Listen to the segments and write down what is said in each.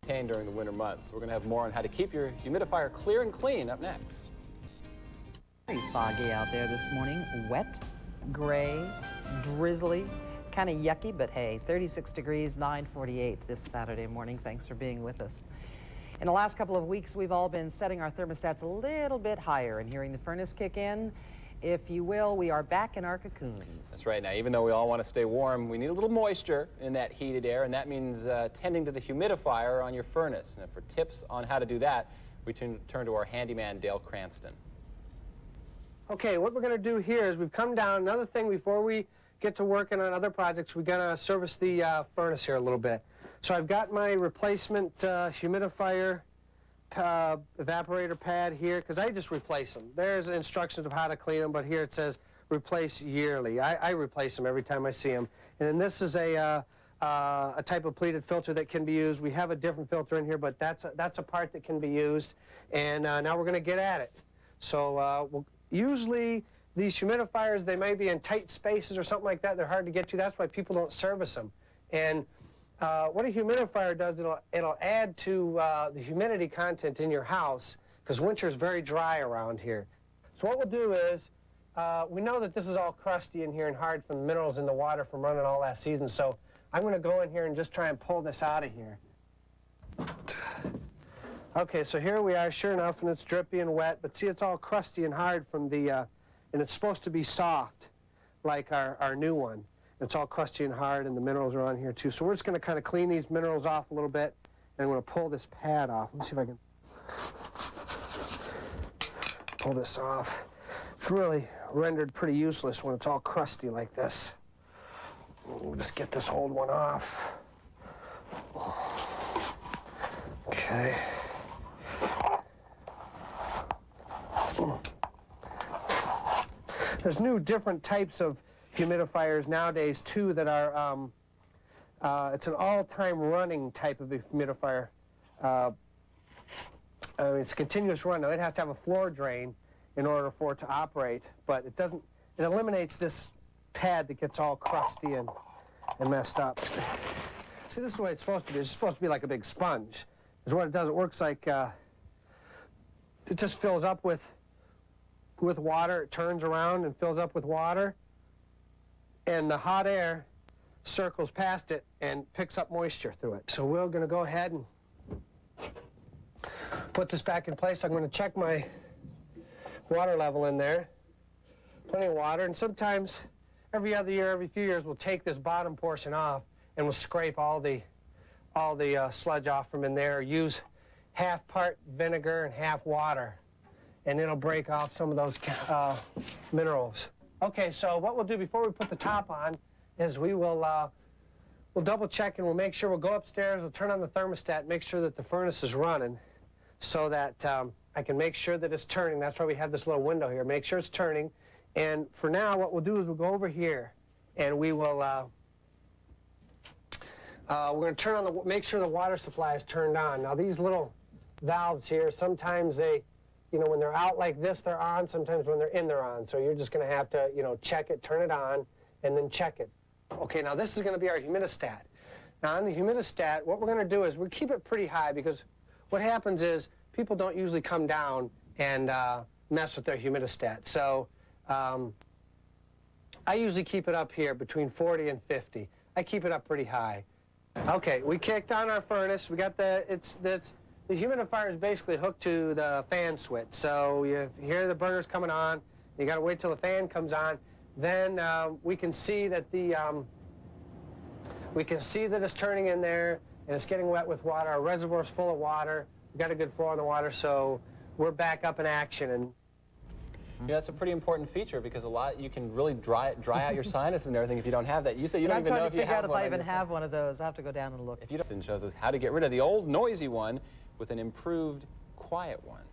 During the winter months. We're going to have more on how to keep your humidifier clear and clean up next. Very foggy out there this morning. Wet, gray, drizzly, kind of yucky, but hey, 36 degrees, 9:48 this Saturday morning. Thanks for being with us. In the last couple of weeks, we've all been setting our thermostats a little bit higher and hearing the furnace kick in. If you will, we are back in our cocoons. That's right. Now, even though we all want to stay warm, we need a little moisture in that heated air, and that means tending to the humidifier on your furnace. And for tips on how to do that, we turn to our handyman, Dale Cranston. Okay, what we're going to do here is we've come down. Another thing before we get to working on other projects, we're going to service the furnace here a little bit. So I've got my replacement humidifier evaporator pad here, because I just replace them. There's instructions of how to clean them, but here it says replace yearly. I replace them every time I see them. And then this is a type of pleated filter that can be used. We have a different filter in here, but that's a part that can be used. And now we're going to get at it. So usually these humidifiers, they may be in tight spaces or something like that. They're hard to get to. That's why people don't service them. And what a humidifier does, it'll add to the humidity content in your house, because winter is very dry around here. So what we'll do is, we know that this is all crusty in here and hard from the minerals in the water from running all last season, so I'm going to go in here and just try and pull this out of here. Okay, so here we are, sure enough, and it's drippy and wet, but see, it's all crusty and hard from the, and it's supposed to be soft, like our new one. It's all crusty and hard, and the minerals are on here too. So we're just going to kind of clean these minerals off a little bit, and I'm going to pull this pad off. Let me see if I can pull this off. It's really rendered pretty useless when it's all crusty like this. We'll just get this old one off. Okay. There's new different types of humidifiers nowadays too that are it's an all-time running type of a humidifier. It's a continuous run. Now it has to have a floor drain in order for it to operate, but it doesn't. It eliminates this pad that gets all crusty and messed up. See, this is the way it's supposed to be. It's supposed to be like a big sponge. Is what it does. It works like it just fills up with water. It turns around and fills up with water, and the hot air circles past it and picks up moisture through it. So we're going to go ahead and put this back in place. I'm going to check my water level in there. Plenty of water, and sometimes every other year, every few years, we'll take this bottom portion off and we'll scrape all the sludge off from in there. Use half part vinegar and half water, and it'll break off some of those minerals. Okay, so what we'll do before we put the top on is we'll double check, and we'll make sure. We'll go upstairs, we'll turn on the thermostat, make sure that the furnace is running, so that I can make sure that it's turning. That's why we have this little window here. Make sure it's turning. And for now, what we'll do is we'll go over here, and we will we're going to turn on make sure the water supply is turned on. Now these little valves here, sometimes they, when they're out like this, they're on. Sometimes when they're in, they're on. So you're just going to have to, check it, turn it on, and then check it. Okay, now this is going to be our humidistat. Now on the humidistat, what we're going to do is we keep it pretty high, because what happens is people don't usually come down and mess with their humidistat. So I usually keep it up here between 40 and 50. I keep it up pretty high. Okay, we kicked on our furnace. We got the humidifier is basically hooked to the fan switch. So you hear the burners coming on. You got to wait till the fan comes on. Then we can see that it's turning in there, and it's getting wet with water. Our reservoir's full of water. We got a good flow on the water, so we're back up in action. And that's a pretty important feature, because you can really dry out your sinuses and everything if you don't have that. You say you don't even know if you have one. I'm trying to figure out if I even have one of those. I have to go down and look. If you don't, it shows us how to get rid of the old noisy one with an improved quiet one.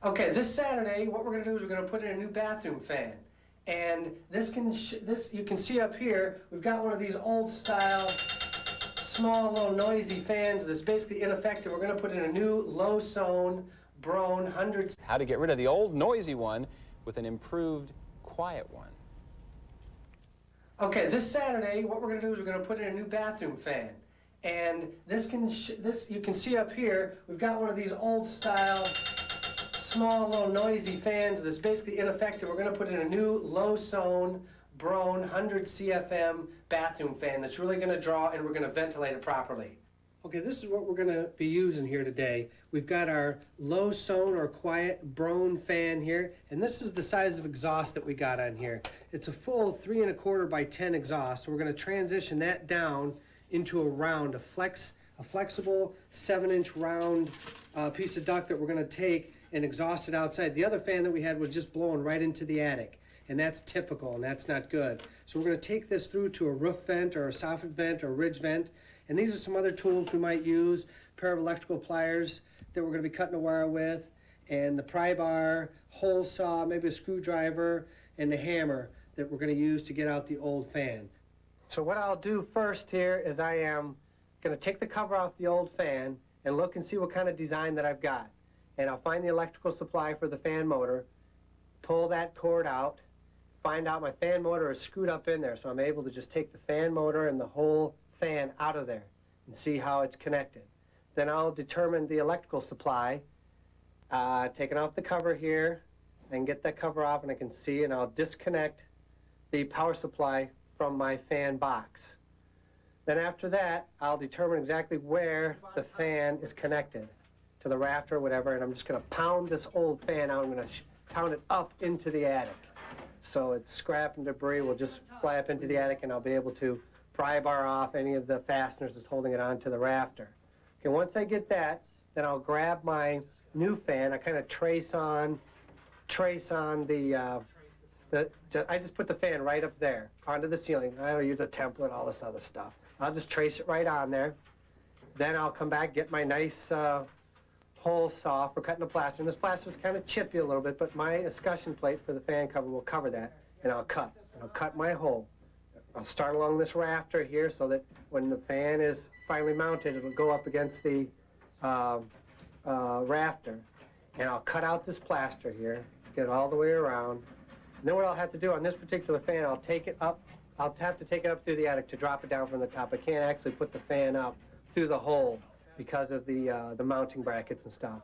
Okay, this Saturday, what we're going to do is we're going to put in a new bathroom fan. And this you can see up here, we've got one of these old style, small little noisy fans that's basically ineffective. We're going to put in a new low-zone, Brown 100. How to get rid of the old noisy one with an improved quiet one. Okay, this Saturday, what we're going to do is we're going to put in a new bathroom fan. And this you can see up here, we've got one of these old style, small little noisy fans that's basically ineffective. We're gonna put in a new low zone, Brown 100 CFM bathroom fan that's really gonna draw, and we're gonna ventilate it properly. Okay, this is what we're gonna be using here today. We've got our low zone or quiet Brown fan here, and this is the size of exhaust that we got on here. It's a full 3 1/4 by 10 exhaust. So we're gonna transition that down into a round, a flexible 7-inch round piece of duct that we're gonna take and exhaust it outside. The other fan that we had was just blowing right into the attic, and that's typical, and that's not good. So we're gonna take this through to a roof vent or a soffit vent or a ridge vent, and these are some other tools we might use, a pair of electrical pliers that we're gonna be cutting the wire with, and the pry bar, hole saw, maybe a screwdriver, and the hammer that we're gonna use to get out the old fan. So what I'll do first here is I am gonna take the cover off the old fan and look and see what kind of design that I've got. And I'll find the electrical supply for the fan motor, pull that cord out, find out my fan motor is screwed up in there, so I'm able to just take the fan motor and the whole fan out of there and see how it's connected. Then I'll determine the electrical supply, taking off the cover here, and get that cover off and I can see, and I'll disconnect the power supply from my fan box. Then after that, I'll determine exactly where the fan is connected to the rafter or whatever, and I'm just gonna pound this old fan out. I'm gonna pound it up into the attic. So it's scrap and debris will just fly up into the attic, and I'll be able to pry bar off any of the fasteners that's holding it onto the rafter. Okay, once I get that, then I'll grab my new fan. I kind of trace on I just put the fan right up there onto the ceiling. I don't use a template, all this other stuff. I'll just trace it right on there. Then I'll come back, get my nice hole saw for cutting the plaster. And this plaster is kind of chippy a little bit, but my escutcheon plate for the fan cover will cover that. And I'll cut my hole. I'll start along this rafter here so that when the fan is finally mounted, it'll go up against the rafter. And I'll cut out this plaster here, get it all the way around. And then what I'll have to do on this particular fan, I'll take it up. I'll have to take it up through the attic to drop it down from the top. I can't actually put the fan up through the hole because of the mounting brackets and stuff.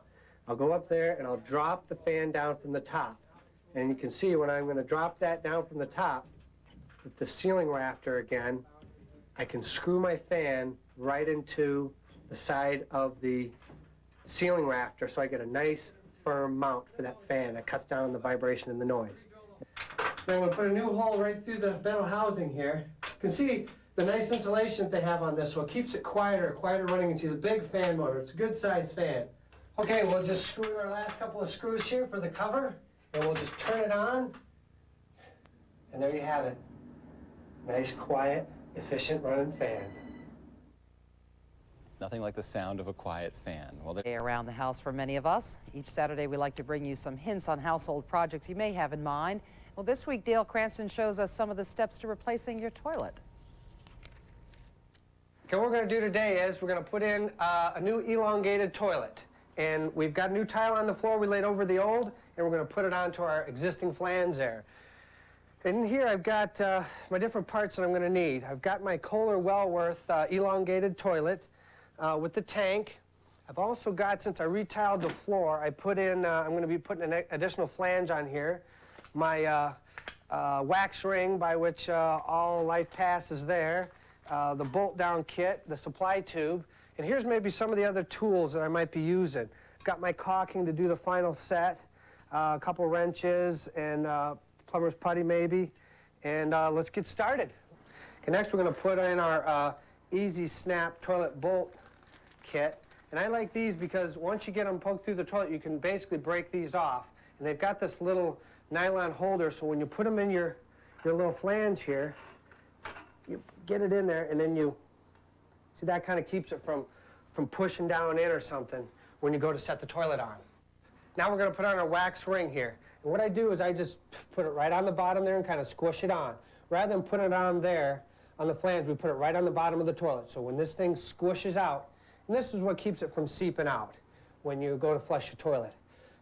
I'll go up there and I'll drop the fan down from the top. And you can see when I'm going to drop that down from the top, with the ceiling rafter again, I can screw my fan right into the side of the ceiling rafter so I get a nice firm mount for that fan that cuts down on the vibration and the noise. Then I'm going to put a new hole right through the metal housing here. You can see the nice insulation that they have on this, so it keeps it quieter running into the big fan motor. It's a good sized fan. Okay, we'll just screw in our last couple of screws here for the cover, and we'll just turn it on, and there you have it. Nice, quiet, efficient running fan. Nothing like the sound of a quiet fan. Well, Around the house for many of us. Each Saturday we like to bring you some hints on household projects you may have in mind. Well, this week Dale Cranston shows us some of the steps to replacing your toilet. Okay, what we're going to do today is we're going to put in a new elongated toilet. And we've got a new tile on the floor we laid over the old, and we're going to put it onto our existing flange there. In here I've got my different parts that I'm going to need. I've got my Kohler Wellworth elongated toilet with the tank. I've also got, since I retiled the floor, I put in, I'm going to be putting an additional flange on here. My wax ring by which all life passes there, the bolt down kit, the supply tube, and here's maybe some of the other tools that I might be using. I've got my caulking to do the final set, a couple wrenches, and plumber's putty maybe, and let's get started. Okay, next we're going to put in our Easy Snap toilet bolt kit, and I like these because once you get them poked through the toilet, you can basically break these off, and they've got this little nylon holder, so when you put them in your little flange here, you get it in there, and then you see that kind of keeps it from pushing down in or something when you go to set the toilet on. Now we're going to put on our wax ring here. And what I do is I just put it right on the bottom there and kind of squish it on. Rather than put it on there on the flange, we put it right on the bottom of the toilet. So when this thing squishes out, and this is what keeps it from seeping out when you go to flush your toilet.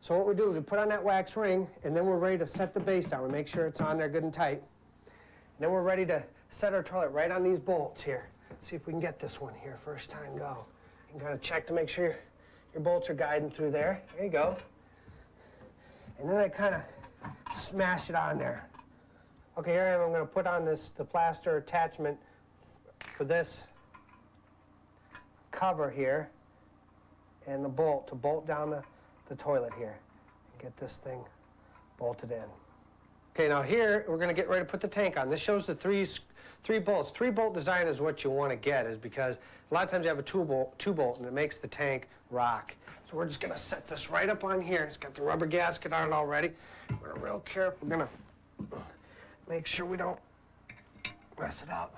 So what we do is we put on that wax ring, and then we're ready to set the base down. We make sure it's on there good and tight. And then we're ready to set our toilet right on these bolts here. see if we can get this one here first time go. You can kind of check to make sure your bolts are guiding through there. There you go. And then I kind of smash it on there. Okay, here I am. I'm going to put on the plaster attachment for this cover here and the bolt to bolt down the toilet here and get this thing bolted in. Okay, now here we're going to get ready to put the tank on. This shows the three bolts. 3-bolt design is what you want to get, is because a lot of times you have a 2-bolt and it makes the tank rock. So we're just going to set this right up on here. It's got the rubber gasket on it already. We're real careful. We're going to make sure we don't mess it up.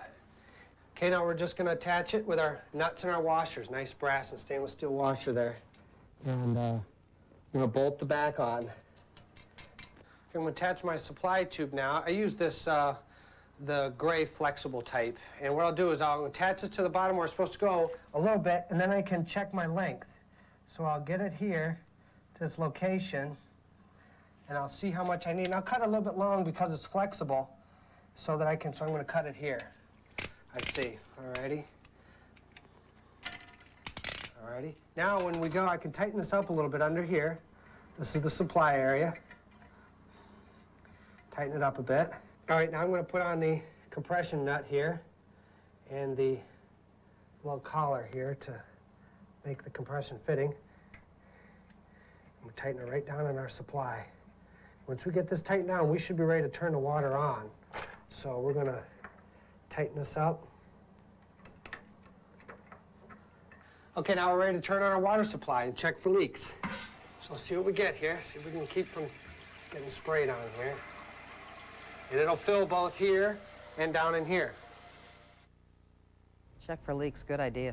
Okay, now we're just going to attach it with our nuts and our washers. Nice brass and stainless steel washer there. And I'm going to bolt the back on. Okay, I'm going to attach my supply tube now. I use this, the gray flexible type. And what I'll do is I'll attach it to the bottom where it's supposed to go a little bit, and then I can check my length. So I'll get it here to its location, and I'll see how much I need. And I'll cut it a little bit long because it's flexible, so that so I'm going to cut it here. I see. Alrighty. Alrighty. Now when we go, I can tighten this up a little bit under here. This is the supply area. Tighten it up a bit. All right, now I'm going to put on the compression nut here and the little collar here to make the compression fitting. I'm going to tighten it right down on our supply. Once we get this tightened down, we should be ready to turn the water on. So we're going to tighten this up. Okay, now we're ready to turn on our water supply and check for leaks. So let's see what we get here. See if we can keep from getting sprayed on here. And it'll fill both here and down in here. Check for leaks, good idea.